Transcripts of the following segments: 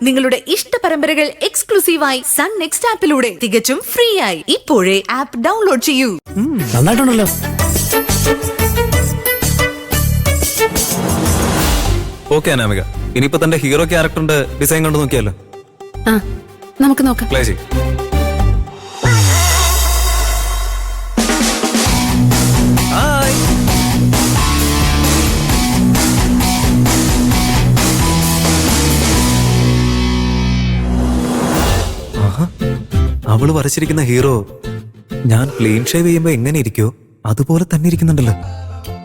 നിങ്ങളുടെ ഇഷ്ട പരമ്പരകൾ എക്സ്ക്ലൂസീവായി സൺ നെക്സ്റ്റ് ആപ്പിലൂടെ തികച്ചും ഫ്രീ ആയി. ഇപ്പോഴേ ആപ്പ് ഡൗൺലോഡ് ചെയ്യൂ. നന്നായിട്ടുണ്ടല്ലോ. ഓക്കെ അനാമിക, ഇനിയിപ്പോ തന്റെ ഹീറോ ക്യാരക്ടറിന്റെ ഡിസൈൻ കണ്ടു നോക്കിയാലോ? നമുക്ക് നോക്കാം. പ്ലേ ചെയ്യ്. അവള് വരച്ചിരിക്കുന്ന ഹീറോ ഞാൻ ക്ലീൻ ഷേവ് ചെയ്യുമ്പോ എങ്ങനെ ഇരിക്കോ അതുപോലെ തന്നെ ഇരിക്കുന്നുണ്ടല്ലോ.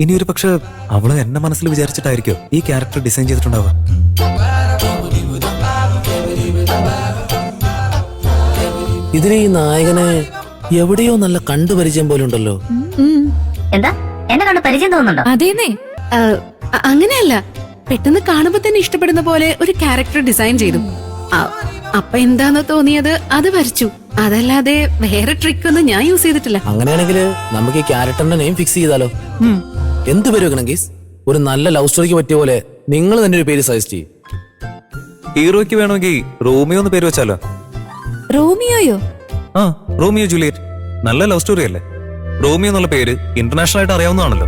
ഇനി ഒരു പക്ഷെ അവള് എന്നെ മനസ്സിൽ വിചാരിച്ചിട്ടായിരിക്കോ ഈ ക്യാരക്ടർ ഡിസൈൻ ചെയ്തിട്ടുണ്ടാവുക. ഇതിലെ ഈ നായകനെ എവിടെയോ നല്ല കണ്ടുപരിചയം പോലെ ഉണ്ടല്ലോ. എന്താ എന്നെ കണ്ട് പരിചയം തോന്നുന്നുണ്ടോ? അതേന്നേ, അങ്ങനെയല്ല, പെട്ടെന്ന് കാണുമ്പോ തന്നെ ഇഷ്ടപ്പെടുന്ന പോലെ ഒരു ക്യാരക്ടർ ഡിസൈൻ ചെയ്തു. അപ്പൊ എന്താന്ന് തോന്നിയത് അത് വരച്ചു. അതല്ലാതെ വേറെ ട്രിക്ക് ഒന്നും ഞാൻ യൂസ് ചെയ്തിട്ടില്ല. അങ്ങനെയാണെങ്കിൽ നമുക്ക് ഈ ക്യാരക്ടറിന്റെ നെയിം ഫിക്സ് ചെയ്താലോ? എന്ത് പേര് വെക്കണം ഗീസ്? ഒരു നല്ല ലവ് സ്റ്റോറിക്ക് പറ്റിയ പോലെ നിങ്ങൾ തന്നെ ഒരു പേര് സജസ്റ്റ് ചെയ്യും. ഹീറോയ്ക്ക് വേണമെങ്കിൽ റോമിയോ എന്ന് പേര് വെച്ചാലോ? റോമിയോയോ? ആ, റോമിയോ ജൂലിയറ്റ്. നല്ല ലവ് സ്റ്റോറി അല്ലേ? റോമിയോ എന്നുള്ള പേര് ഇന്റർനാഷണൽ ആയിട്ട് അറിയാവുന്നതാണല്ലോ.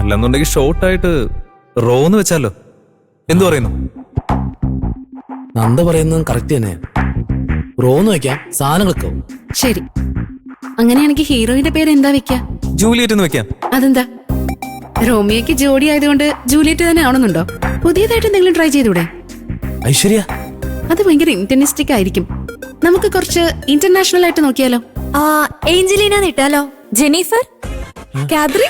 അല്ലെന്നുണ്ടെങ്കിൽ ഷോർട്ടായിട്ട് റോ എന്ന് വെച്ചാലോ? എന്തു പറയുന്നു? നന്ദ പറയുന്നത് കറക്റ്റ് തന്നെയാ. റോന്ന് വെക്കാം, സാധനങ്ങൾക്ക്. ശരി, അങ്ങനെയാണെങ്കിൽ ഹീറോയിന്റെ പേര് എന്താ വെക്കാ? ജൂലിയറ്റ് എന്ന് വെക്കാം. അതെന്താ? റോമിയോക്ക് ജോഡി ആയതുകൊണ്ട് ജൂലിയറ്റ് തന്നെ ആവണമെന്നുണ്ടോ? പുതിയതായിട്ട് എന്തെങ്കിലും ട്രൈ ചെയ്തൂടെ? ഐശ്വര്യ, അത് ഭയങ്കര ഇന്റർനാസ്റ്റിക് ആയിരിക്കും. നമുക്ക് കുറച്ച് ഇന്റർനാഷണൽ ആയിട്ട് നോക്കിയാലോ? ഏഞ്ചലീന നിട്ടാലോ? ജെനിഫർ, കാത്രി?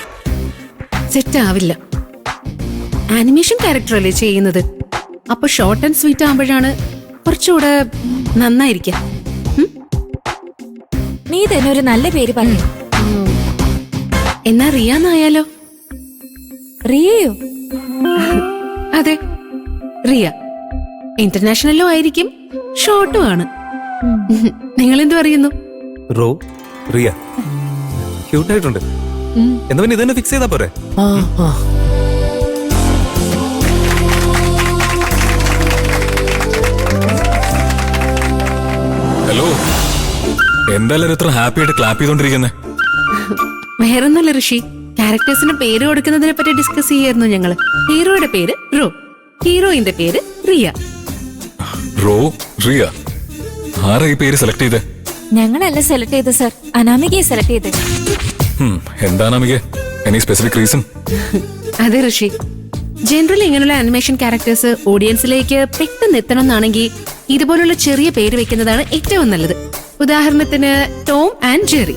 സെറ്റ് ആവില്ല. ആനിമേഷൻ ക്യാരക്ടർ അല്ലേ ചെയ്യുന്നത്, അപ്പൊ ഷോർട്ട് ആൻഡ് സ്വീറ്റ് ആകുമ്പോഴാണ് കുറച്ചുകൂടെ നന്നായിരിക്കാം. നീ തന്നെ ഒരു നല്ല പേര് പറഞ്ഞു. എന്നാ റിയ എന്നായാലോ? റിയയോ? അതെ, റിയ. ഇന്റർനാഷണലും ആയിരിക്കും, ഷോർട്ടും ആണ്. നിങ്ങൾ എന്ത് പറയുന്നു? റോ, റിയ. ക്യൂട്ടായിട്ടുണ്ട്. എന്നാ പിന്നെ ഇതന്നെ ഫിക്സ് ചെയ്താ പോരെ? ഹലോ, എന്തായാലും ഇത്ര ഹാപ്പി ആയിട്ട് ക്ലാപ്പ് ചെയ്തോണ്ടിരിക്കുന്നേ? വേറൊന്നല്ല ഋഷി, ക്യാരക്ടേഴ്സിന് പേര് കൊടുക്കുന്നതിനെ പറ്റി ഡിസ്കസ് ചെയ്യായിരുന്നു ഞങ്ങള്. ഹീറോയുടെ പേര് റോ, ഹീറോയിന്റെ പേര് റിയ. റോ, റിയ. ആരാ ഈ പേര് സെലക്ട് ചെയ്തേ? ഞങ്ങളല്ല സെലക്ട് ചെയ്ത് സർ, അനാമികയെ സെലക്ട് ചെയ്ത്. എന്താ അനാമിക, എനി സ്പെസിഫിക് റീസൺ? അതെ ഋഷി, ജനറലി ഇങ്ങനെയുള്ള ആനിമേഷൻ ക്യാരക്ടേഴ്സ് ഓഡിയൻസിലേക്ക് പെട്ടെന്ന് എത്തണം എന്നാണെങ്കിൽ ഇതുപോലുള്ള ചെറിയ പേര് വെക്കുന്നതാണ് ഏറ്റവും നല്ലത്. ഉദാഹരണത്തിന് ടോം ആൻഡ് ജെറി.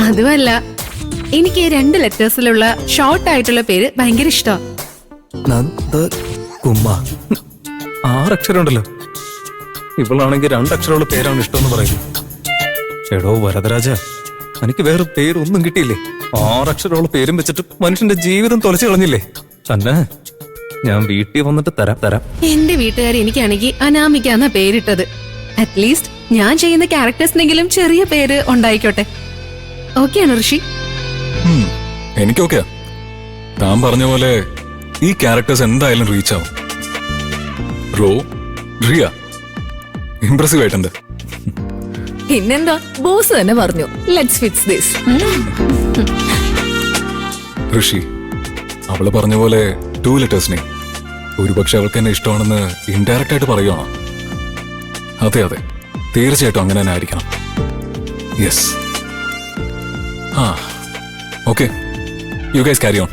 അതുമല്ല, എനിക്ക് 2 ലെറ്റേഴ്സിലുള്ള ഷോർട്ട് ആയിട്ടുള്ള പേര് ഭയങ്കര ഇഷ്ടമാണ്. 6 അക്ഷരം ഉണ്ടല്ലോ. ഇവളാണെങ്കിൽ 2 അക്ഷരമുള്ള പേരാണ് ഇഷ്ടമെന്ന് പറയുന്നു. എടോ വരദരാജ, എനിക്ക് വേറെ പേരൊന്നും കിട്ടിയില്ലേ? 6 അക്ഷരമുള്ള പേരും വെച്ചിട്ട് മനുഷ്യന്റെ ജീവിതം തൊലച്ചു കളഞ്ഞില്ലേ? തന്നെ ഞാൻ വീട്ടിൽ വന്നിട്ട് തരാം. എന്റെ വീട്ടുകാർ എനിക്കാണെങ്കിൽ അനാമിക എന്ന പേരിട്ടത്. അറ്റ്ലീസ്റ്റ് ഞാൻ ചെയ്യുന്ന ക്യാരക്ടേഴ്സിനെങ്കിലും ചെറിയ പേര് ഉണ്ടായിക്കോട്ടെ. ഓക്കെയാണോ ഋഷി? എനിക്കൊക്കെയാ. താൻ പറഞ്ഞ പോലെ ഈ ക്യാരക്ടേഴ്സ് എന്തായാലും റീച്ച് ആവും. റോ, റിയ, ഇംപ്രസീവ് ആയിട്ടുണ്ട്. പിന്നെന്താ, ബോസ് തന്നെ പറഞ്ഞു ലെറ്റ്സ് ഫിക്സ് ദിസ്. ഋഷി, അവള് പറഞ്ഞ പോലെ 2 ലെറ്റേഴ്സിനെ ഒരുപക്ഷെ അവൾക്ക് എന്നെ ഇഷ്ടമാണെന്ന് ഇൻഡയറക്റ്റ് ആയിട്ട് പറയുവാണോ? അതെ, തീർച്ചയായിട്ടും അങ്ങനെ തന്നെ ആയിരിക്കണം. Yes. Okay, you guys carry on.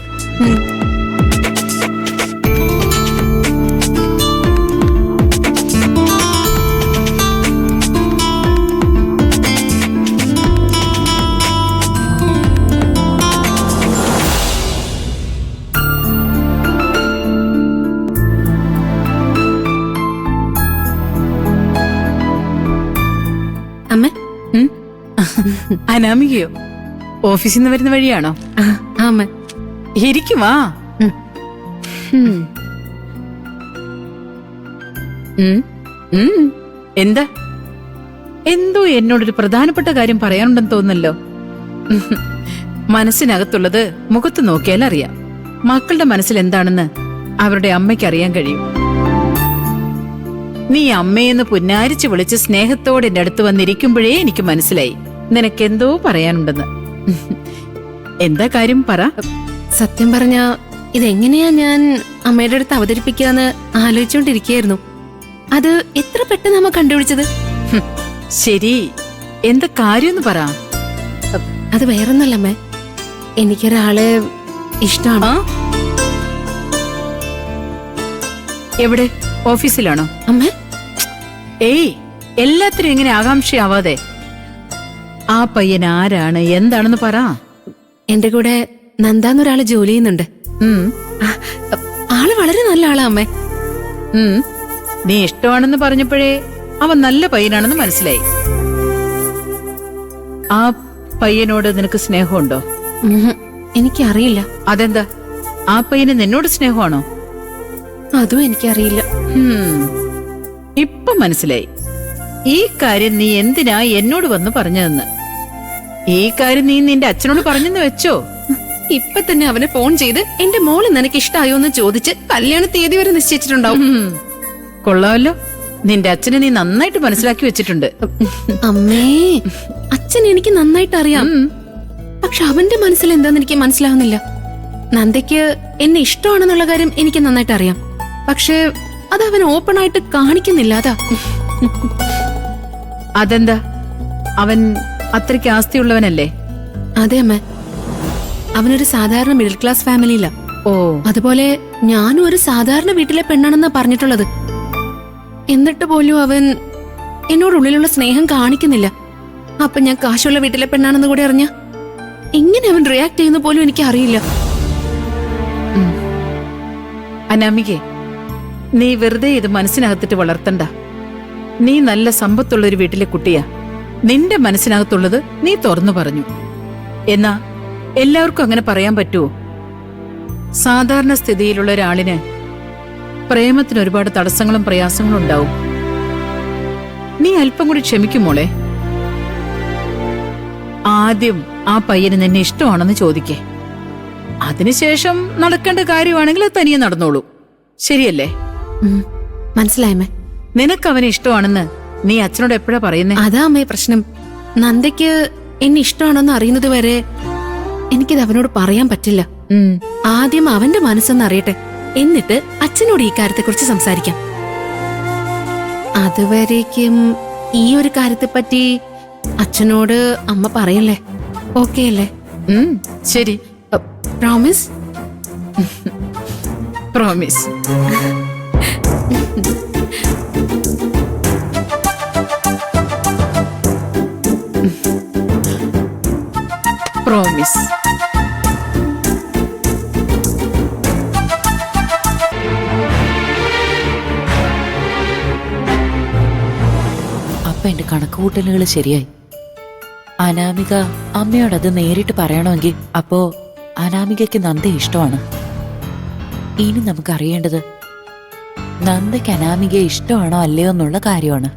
അമ്മ, അനാമികയോ? ഓഫീസിൽ നിന്ന് വരുന്ന വഴിയാണോ? അമ്മ ഇരിക്കുവാ. എന്താ? എന്തോ എന്നോടൊരു പ്രധാനപ്പെട്ട കാര്യം പറയാനുണ്ടെന്ന് തോന്നല്ലോ. മനസ്സിനകത്തുള്ളത് മുഖത്ത് നോക്കിയാൽ അറിയാം. മക്കളുടെ മനസ്സിൽ എന്താണെന്ന് അവരുടെ അമ്മയ്ക്ക് അറിയാൻ കഴിയും. നീ അമ്മയെന്ന് പുന്നാരിച്ച് വിളിച്ച് സ്നേഹത്തോടെ എന്റെ അടുത്ത് വന്നിരിക്കുമ്പോഴേ എനിക്ക് മനസ്സിലായി നിനക്കെന്തോ പറയാനുണ്ടെന്ന്. എന്താ കാര്യം പറ. സത്യം പറഞ്ഞ ഇതെങ്ങനെയാ ഞാൻ അമ്മയുടെ അടുത്ത് അവതരിപ്പിക്കാന്ന് ആലോചിച്ചോണ്ടിരിക്കുകയായിരുന്നു. അത് എത്ര പെട്ടെന്ന് നമ്മ കണ്ടുപിടിച്ചത്. ഹും, ശരി, എന്താ കാര്യമെന്ന് പറ. അത് വേറൊന്നല്ലമ്മേ, എനിക്കൊരാളെ ഇഷ്ടമാണ്. ആ? എവിടെ? ഓഫീസിലാണോ? അമ്മേ, ഏയ്, എല്ലാത്തിനും ഇങ്ങനെ ആകാംക്ഷയാവാതെ ആ പയ്യൻ ആരാണ്, എന്താണെന്ന് പറ. എന്റെ കൂടെ നന്ദാന്നൊരാള് ജോലി ചെയ്യുന്നുണ്ട്. ഉം, ആ, ആള് വളരെ നല്ല ആളാ അമ്മേ. ഉം. നീ ഇഷ്ടമാണെന്ന് പറഞ്ഞപ്പോഴേ അവൻ നല്ല പയ്യനാണെന്ന് മനസ്സിലായി. ആ പയ്യനോട് നിനക്ക് സ്നേഹമുണ്ടോ? ഉം, എനിക്കറിയില്ല. അതെന്താ, ആ പയ്യന് നിന്നോട് സ്നേഹമാണോ? അതും എനിക്കറിയില്ല. ഇപ്പൊ മനസ്സിലായി ഈ കാര്യം നീ എന്തിനാ എന്നോട് വന്ന് പറഞ്ഞതെന്ന്. ഈ കാര്യം നീ നിന്റെ അച്ഛനോട് പറഞ്ഞെന്ന് വെച്ചോ? ഇപ്പൊ തന്നെ അവനെ ഫോൺ ചെയ്ത് എന്റെ മോള് നിനക്ക് ഇഷ്ടായോ എന്ന് ചോദിച്ച് കല്യാണ തീയതി വരെ നിശ്ചയിച്ചിട്ടുണ്ടാവും. കൊള്ളാമല്ലോ, നിന്റെ അച്ഛനെ നീ നന്നായിട്ട് മനസ്സിലാക്കി വെച്ചിട്ടുണ്ട്. അമ്മേ, അച്ഛൻ എനിക്ക് നന്നായിട്ട് അറിയാം. പക്ഷെ അവന്റെ മനസ്സിൽ എന്താന്ന് എനിക്ക് മനസ്സിലാവുന്നില്ല. നന്ദയ്ക്ക് എന്നെ ഇഷ്ടമാണെന്നുള്ള കാര്യം എനിക്ക് നന്നായിട്ട് അറിയാം. പക്ഷെ അത് അവൻ ഓപ്പൺ ആയിട്ട് കാണിക്കുന്നില്ല. അതാ. അതെന്താ, അവൻ അത്രയ്ക്ക് ആസ്തിയുള്ളവനല്ലേ? അതെ അമ്മ, അവനൊരു സാധാരണ മിഡിൽ ക്ലാസ് ഫാമിലിയില. ഓ, അതുപോലെ ഞാനും ഒരു സാധാരണ വീട്ടിലെ പെണ്ണാണെന്നാ പറഞ്ഞിട്ടുള്ളത്. എന്നിട്ട് പോലും അവൻ എന്നോടുള്ളിലുള്ള സ്നേഹം കാണിക്കുന്നില്ല. അപ്പൊ ഞാൻ കാശുള്ള വീട്ടിലെ പെണ്ണാണെന്ന് കൂടെ അറിഞ്ഞ എങ്ങനെ അവൻ റിയാക്ട് ചെയ്യുന്ന പോലും എനിക്ക് അറിയില്ല. അനാമികെ, നീ വെറുതെ ഇത് മനസ്സിനകത്തിട്ട് വളർത്തണ്ട. നീ നല്ല സമ്പത്തുള്ള ഒരു വീട്ടിലെ കുട്ടിയാ. നിന്റെ മനസ്സിനകത്തുള്ളത് നീ തുറന്നു പറഞ്ഞു. എന്നാ എല്ലാവർക്കും അങ്ങനെ പറയാൻ പറ്റുമോ? സാധാരണ സ്ഥിതിയിലുള്ള ഒരാളിന് പ്രേമത്തിന് ഒരുപാട് തടസ്സങ്ങളും പ്രയാസങ്ങളും ഉണ്ടാവും. നീ അല്പം കൂടി ക്ഷമിക്കുമോളെ. ആദ്യം ആ പയ്യന് നിന്നെ ഇഷ്ടമാണെന്ന് ചോദിക്കേ. അതിനുശേഷം നടക്കേണ്ട കാര്യമാണെങ്കിൽ അത് തനിയെ നടന്നോളൂ. ശരിയല്ലേ? മനസ്സിലായമ്മേ. നിനക്ക് അവനെ ഇഷ്ടമാണെന്ന് നീ അച്ഛനോട് എപ്പോഴാ പറയുന്നേ? അതാ അമ്മേ പ്രശ്നം. നന്ദയ്ക്ക് എന്നെ ഇഷ്ടമാണെന്ന് അറിയുന്നത് വരെ എനിക്കിത് അവനോട് പറയാൻ പറ്റില്ല. ആദ്യം അവന്റെ മനസ്സൊന്ന് അറിയട്ടെ, എന്നിട്ട് അച്ഛനോട് ഈ കാര്യത്തെക്കുറിച്ച് സംസാരിക്കാം. അതുവരേക്കും ഈ ഒരു കാര്യത്തെപ്പറ്റി അച്ഛനോട് അമ്മ പറയല്ലേ? ഓക്കെ അല്ലേ? ശരി, പ്രോമിസ്? പ്രോമിസ്. പ്രോമിസ്. അപ്പൊ എന്റെ കണക്കുകൂട്ടലുകൾ ശരിയായി. അനാമിക അമ്മയോടത് നേരിട്ട് പറയണമെങ്കിൽ അപ്പോ അനാമികയ്ക്ക് നന്ദ ഇഷ്ടമാണ്. ഇനി നമുക്കറിയേണ്ടത് നന്ദയ്ക്ക് അനാമികയെ ഇഷ്ടമാണോ അല്ലയോ എന്നുള്ള കാര്യമാണ്.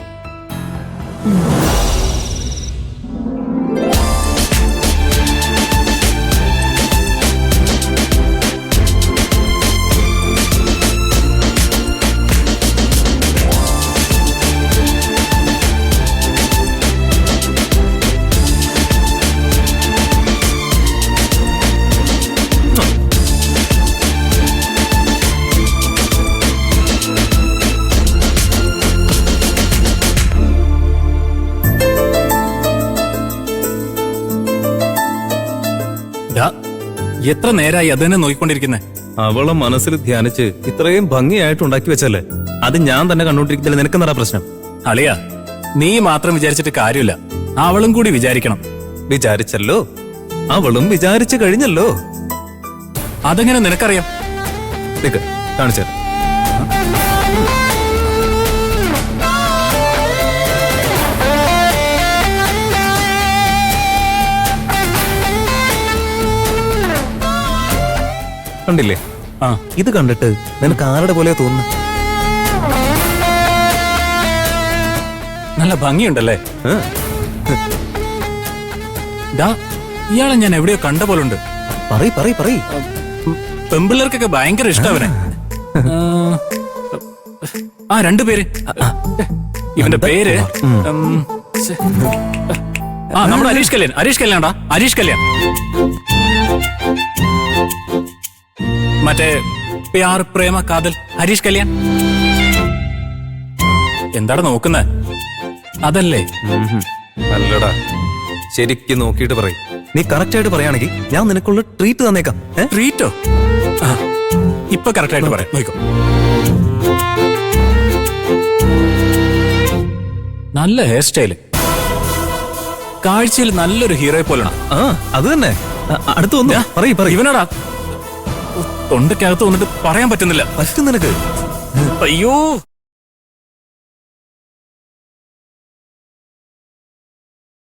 എത്ര നേരായി അതന്നെ നോക്കിക്കൊണ്ടിരിക്കുന്നേ? അവളെ മനസ്സിൽ ധ്യാനിച്ച് ഇത്രയും ഭംഗിയായിട്ട് ഉണ്ടാക്കി വെച്ചല്ലേ, അത് ഞാൻ തന്നെ കണ്ടോണ്ടിരിക്കുന്നില്ല. നിനക്കെന്താ പ്രശ്നം? അളിയാ, നീ മാത്രം വിചാരിച്ചിട്ട് കാര്യമില്ല, അവളും കൂടി വിചാരിക്കണം. വിചാരിച്ചല്ലോ, അവളും വിചാരിച്ചു കഴിഞ്ഞല്ലോ. അതെങ്ങനെ നിനക്കറിയാം? കാണിച്ചു. കണ്ടില്ലേ? ഇത് കണ്ടിട്ട് നിനക്ക് ആരുടെ പോലെ തോന്നുന്നു? നല്ല ഭംഗിയുണ്ടല്ലേ? ഇയാളെ ഞാൻ എവിടെയോ കണ്ട പോലുണ്ട്. പറയ്. പെമ്പിള്ളേർക്കൊക്കെ ഭയങ്കര ഇഷ്ടവനെ. ആ 2 പേര്. ഇവന്റെ പേര് ശ്ശെ. നമ്മുടെ ഹരീഷ് കല്യാൺ. ഹരീഷ് കല്യാണാ, ഹരീഷ് കല്യാൺ. മറ്റേ പ്യാർ പ്രേമ കാതൽ ഹരീഷ് കല്യാൺ. എന്താണ് നോക്കുന്നേ? അതല്ലേ? അല്ലടാ, ശരിക്കും നോക്കിയിട്ട് പറയും. നീ കറക്റ്റ് ആയിട്ട് പറയുകയാണെങ്കിൽ ഞാൻ നിനക്കുള്ള ട്രീറ്റ് തന്നേക്കാം. ട്രീറ്റോ? ഇപ്പൊ കറക്റ്റ് ആയിട്ട് പറയാം, നോക്കോ. നല്ല ഹെയർ സ്റ്റൈല്, കാഴ്ചയിൽ നല്ലൊരു ഹീറോയെ പോലെയാണ്. അത് തന്നെ. അടുത്ത് വന്നു പറയും. ഇവനാടാ തൊണ്ടക്കകത്ത് വന്നിട്ട് പറയാൻ പറ്റുന്നില്ല. പറ്റും നിനക്ക്? അയ്യോ.